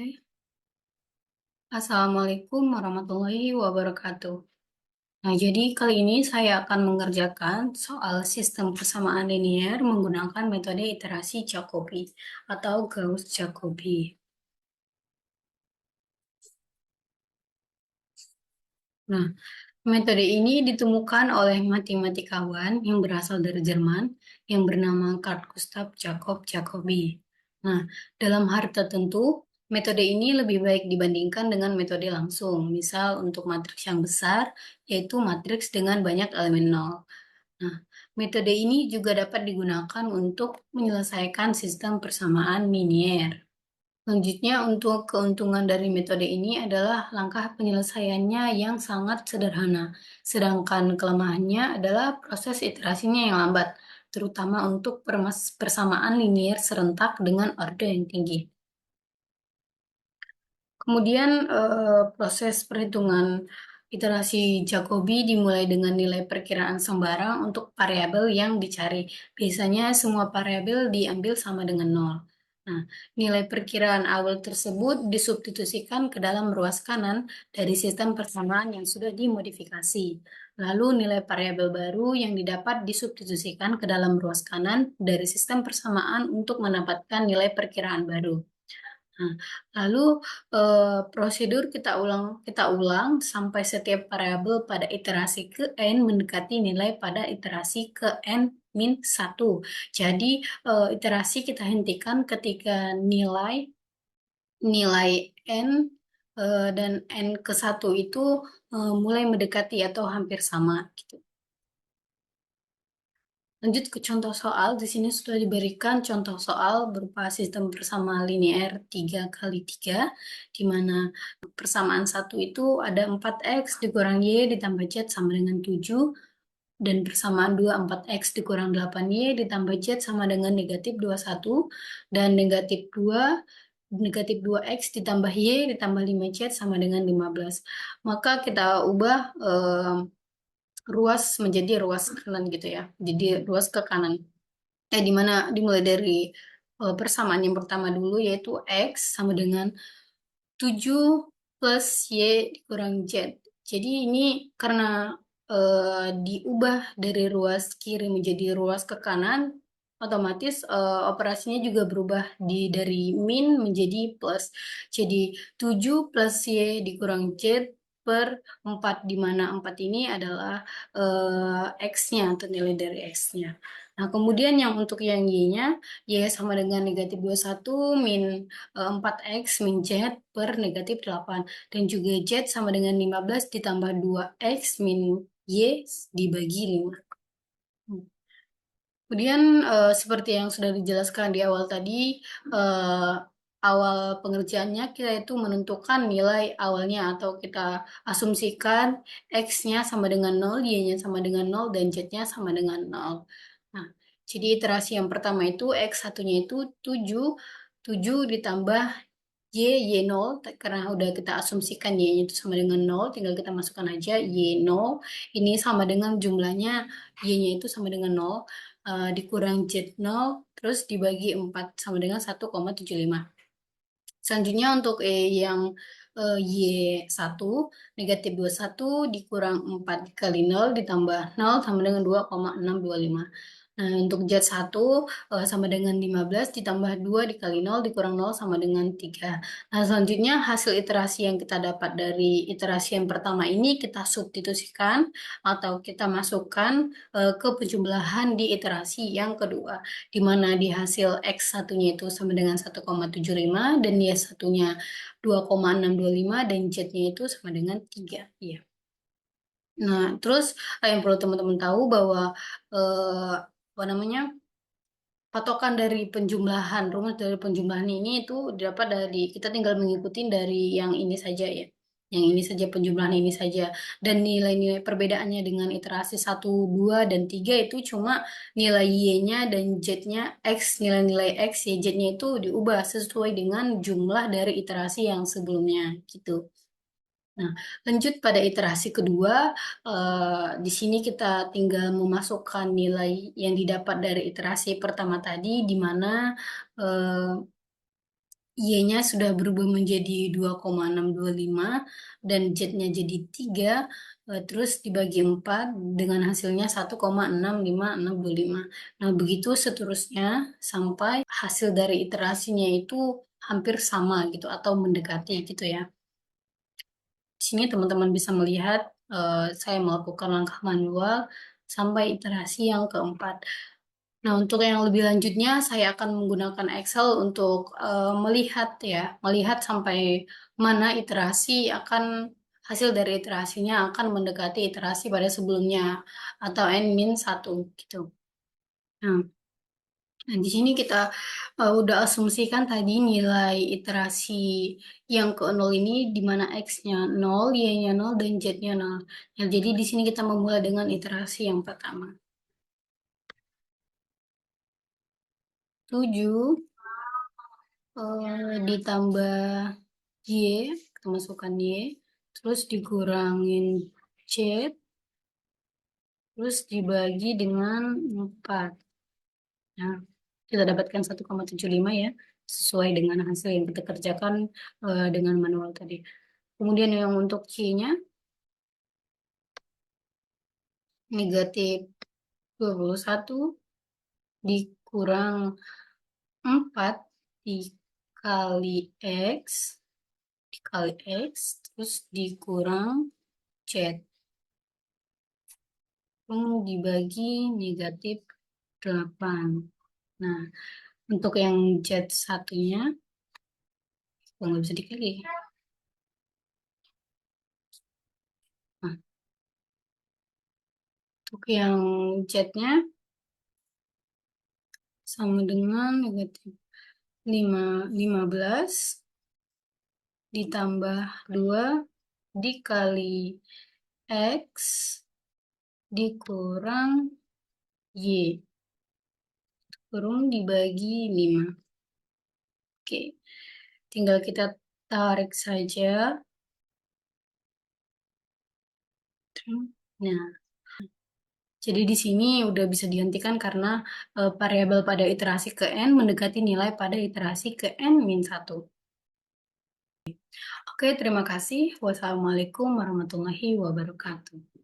Oke. Assalamualaikum warahmatullahi wabarakatuh. Nah, jadi kali ini saya akan mengerjakan soal sistem persamaan linier menggunakan metode iterasi Jacobi atau Gauss-Jacobi. Nah, metode ini ditemukan oleh matematikawan yang berasal dari Jerman yang bernama Carl Gustav Jacob Jacobi. Nah, dalam hal tertentu, metode ini lebih baik dibandingkan dengan metode langsung. Misal untuk matriks yang besar, yaitu matriks dengan banyak elemen nol. Nah, metode ini juga dapat digunakan untuk menyelesaikan sistem persamaan linier. Selanjutnya, untuk keuntungan dari metode ini adalah langkah penyelesaiannya yang sangat sederhana, sedangkan kelemahannya adalah proses iterasinya yang lambat, terutama untuk persamaan linier serentak dengan order yang tinggi. Kemudian proses perhitungan iterasi Jacobi dimulai dengan nilai perkiraan sembarang untuk variabel yang dicari. Biasanya semua variabel diambil sama dengan 0. Nah, nilai perkiraan awal tersebut disubstitusikan ke dalam ruas kanan dari sistem persamaan yang sudah dimodifikasi. Lalu nilai variabel baru yang didapat disubstitusikan ke dalam ruas kanan dari sistem persamaan untuk mendapatkan nilai perkiraan baru. Nah, lalu prosedur kita ulang sampai setiap variabel pada iterasi ke n mendekati nilai pada iterasi ke n min 1. Jadi iterasi kita hentikan ketika nilai n dan n ke 1 itu mulai mendekati atau hampir sama gitu. Lanjut ke contoh soal, di sini sudah diberikan contoh soal berupa sistem persamaan linear 3 kali 3, di mana persamaan 1 itu ada 4x dikurang y ditambah z sama dengan 7, dan persamaan 2 4x dikurang 8y ditambah z sama dengan negatif 21, dan negatif 2x ditambah y ditambah 5z sama dengan 15. Maka kita ubah ruas menjadi ruas kanan gitu ya. Jadi ruas ke kanan. Dimana dimulai dari persamaan yang pertama dulu yaitu x sama dengan 7 plus y dikurang z. Jadi ini karena diubah dari ruas kiri menjadi ruas ke kanan, otomatis operasinya juga berubah dari min menjadi plus. Jadi 7 plus y dikurang z per 4, di mana 4 ini adalah x-nya atau nilai dari x-nya. Nah, kemudian yang untuk yang y-nya, y sama dengan negatif 21 min 4x min z per negatif 8. Dan juga z sama dengan 15 ditambah 2x min y dibagi 5. Kemudian seperti yang sudah dijelaskan di awal tadi, awal pengerjaannya kita itu menentukan nilai awalnya atau kita asumsikan x-nya sama dengan 0, y-nya sama dengan 0, dan z-nya sama dengan 0. Nah, jadi iterasi yang pertama itu x1-nya itu 7, 7 ditambah y0, karena udah kita asumsikan y-nya itu sama dengan 0, tinggal kita masukkan aja y0, ini sama dengan jumlahnya y-nya itu sama dengan 0, dikurang z0, terus dibagi 4 sama dengan 1,75. Selanjutnya untuk yang y1, negatif 21 dikurang 4 kali 0 ditambah 0 sama dengan 2,625. Nah, untuk Z1 sama dengan 15 ditambah 2 dikali 0 dikurang 0 sama dengan 3. Nah, selanjutnya hasil iterasi yang kita dapat dari iterasi yang pertama ini kita substitusikan atau kita masukkan ke penjumlahan di iterasi yang kedua, di mana di hasil X1-nya itu sama dengan 1,75 dan Y1-nya 2,625 dan Z-nya itu sama dengan 3. Ya. Nah, terus yang perlu teman-teman tahu bahwa apa namanya, patokan dari penjumlahan, rumus dari penjumlahan ini itu dapat dari, kita tinggal mengikuti dari yang ini saja ya. Yang ini saja, penjumlahan ini saja. Dan nilai-nilai perbedaannya dengan iterasi 1, 2, dan 3 itu cuma nilai Y-nya dan Z-nya, nilai-nilai X, Y, Z-nya itu diubah sesuai dengan jumlah dari iterasi yang sebelumnya gitu. Nah, lanjut pada iterasi kedua, di sini kita tinggal memasukkan nilai yang didapat dari iterasi pertama tadi, di mana Y-nya sudah berubah menjadi 2,625 dan Z-nya jadi 3, terus dibagi 4 dengan hasilnya 1,65625. Nah, begitu seterusnya sampai hasil dari iterasinya itu hampir sama gitu atau mendekati gitu ya. Di sini teman-teman bisa melihat saya melakukan langkah manual sampai iterasi yang keempat. Nah, untuk yang lebih lanjutnya, saya akan menggunakan Excel untuk melihat sampai mana hasil dari iterasinya akan mendekati iterasi pada sebelumnya atau N-1 gitu. Nah, di sini kita udah asumsikan tadi nilai iterasi yang ke nol ini di mana X-nya 0, Y-nya 0, dan Z-nya 0. Nah, jadi di sini kita memulai dengan iterasi yang pertama. 7 ditambah Y, kita masukkan Y, terus dikurangin Z, terus dibagi dengan 4. Nah, kita dapatkan 1,75 ya, sesuai dengan hasil yang kita kerjakan dengan manual tadi. Kemudian yang untuk C-nya, negatif 21 dikurang 4 dikali X, terus dikurang Z. Dibagi negatif 8. Nah, untuk yang Z satunya, nggak bisa dikali. Nah, untuk yang Z-nya sama dengan negatif 15 ditambah 2 dikali X dikurang Y. Kurung dibagi 5. Oke, tinggal kita tarik saja. Nah, jadi di sini udah bisa dihentikan karena variabel pada iterasi ke N mendekati nilai pada iterasi ke N-1. Oke, terima kasih. Wassalamualaikum warahmatullahi wabarakatuh.